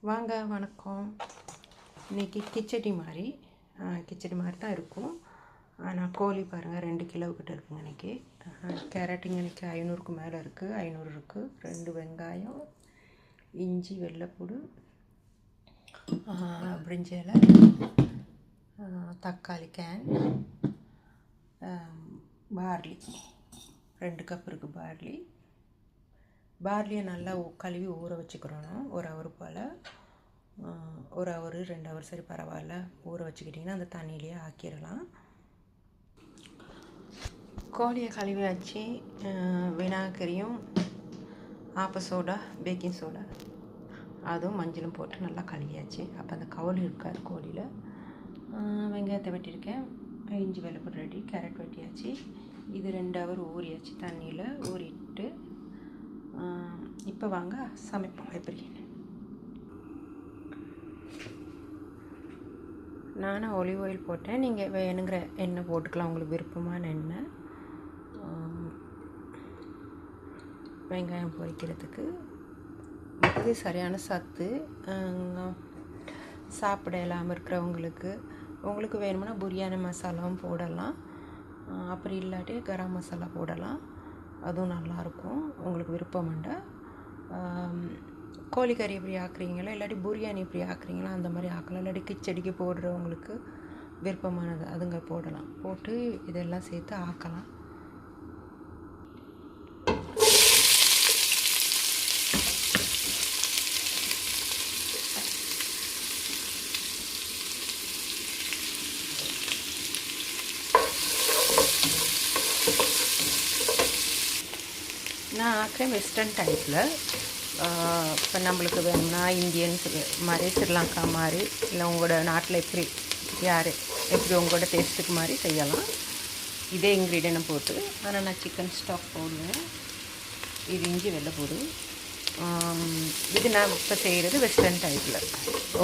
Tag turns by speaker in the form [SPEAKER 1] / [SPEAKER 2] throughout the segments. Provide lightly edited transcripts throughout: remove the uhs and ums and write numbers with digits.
[SPEAKER 1] வாங்க வணக்கம். இன்றைக்கி கிச்சடி மாதிரி தான் இருக்கும். ஆனால் கோழி பாருங்கள் 2 கிலோக்கிட்ட இருக்குங்க இன்றைக்கி. கேரட் இன்றைக்கி 500க்கு மேலே இருக்குது, 500 இருக்குது. 2 வெங்காயம், இஞ்சி, வெள்ளைப்பூடு, பிரிஞ்சிலை, தக்காளி கேன், பார்லி 2 கப் இருக்குது. பார்லியை நல்லா கழுவி ஊற வச்சுக்கிறோம். 1 ஹவர் போல், 1 ஹவர் 2 ஹவர் சரி பரவாயில்ல, ஊற வச்சுக்கிட்டிங்கன்னா அந்த தண்ணியிலேயே ஆக்கிடலாம். கோழியை கழுவி வச்சு வினாகரியும், ஆப்ப சோடா, பேக்கிங் சோடா, அதுவும் மஞ்சளும் போட்டு நல்லா கழுவியாச்சு. அப்போ அந்த கவுளி இருக்காது கோழியில். வெங்காயத்தை வெட்டியிருக்கேன், இஞ்சி வெள்ளைப்பூடு ரெடி, கேரட் வெட்டியாச்சு. இது 2 ஹவர் ஊறியாச்சு தண்ணியில். ஊறிட்டு இப்போ வாங்க சமைப்போம் எப்படி. நானும் ஒலிவ் ஆயில் போட்டேன். நீங்கள் வேணுங்கிற எண்ணெய் போட்டுக்கலாம், உங்களுக்கு விருப்பமான எண்ணெய். வெங்காயம் பொரிக்கிறதுக்கு இது சரியான சத்து. சாப்பிட இல்லாமல் இருக்கிறவங்களுக்கு உங்களுக்கு வேணும்னா பிரியாணி மசாலாவும் போடலாம், அப்படி இல்லாட்டி கரம் மசாலா போடலாம், அதுவும் நல்லாயிருக்கும். உங்களுக்கு விருப்பம்ண்டா கோழிக்கறி எப்படி ஆக்குறீங்களோ இல்லாட்டி பிரியாணி எப்படி ஆக்குறீங்களோ அந்த மாதிரி ஆக்கலாம். இல்லாட்டி கிச்சடிக்கு போடுறவங்களுக்கு விருப்பமானது அதுங்க போடலாம். போட்டு இதெல்லாம் சேர்த்து ஆக்கலாம். நான் ஆக்கிறேன் வெஸ்டர்ன் டைப்பில். இப்போ நம்மளுக்கு வேணும்னா இந்தியன்ஸ் மாதிரி, ஸ்ரீலங்கா மாதிரி, இல்லை உங்களோட நாட்டில் எப்படி உங்களோட டேஸ்ட்டுக்கு மாதிரி செய்யலாம். இதே இன்க்ரீடியன்ட் போட்டு. ஆனால் நான் சிக்கன் ஸ்டாக் போடுவேன். இது இஞ்சி வெள்ளைப்பூடு. இது நான் இப்போ செய்கிறது வெஸ்டர்ன் டைப்பில்.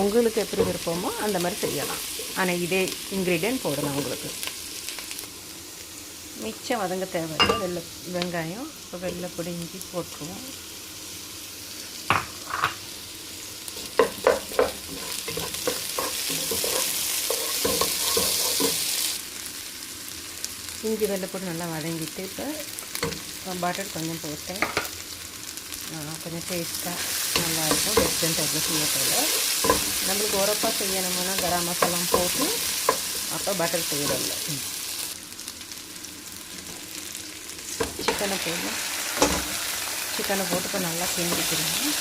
[SPEAKER 1] உங்களுக்கு எப்படி விருப்பமோ அந்த மாதிரி செய்யலாம். ஆனால் இதே இன்க்ரீடியன்ட் போடலாம் உங்களுக்கு. மிச்சம் வதங்க தேவையில்லை. வெங்காயம், இப்போ வெள்ளைப்பூடு, இஞ்சி போட்டுருவோம். இஞ்சி வெள்ளைப்பூடு நல்லா வதங்கிட்டு இப்போ பட்டர் கொஞ்சம் போட்டேன். கொஞ்சம் டேஸ்ட்டாக நல்லாயிருக்கும். வெஸ்டர்ன் டைப்பில் செய்யறதில்ல. நம்மளுக்கு உரப்பாக செய்யணும்னா கரம் மசாலா போட்டு அப்போ பட்டர் செய்யறதில்ல. சிக்கனை போட்டு இப்போ நல்லா கிண்டிக்கிறேன்.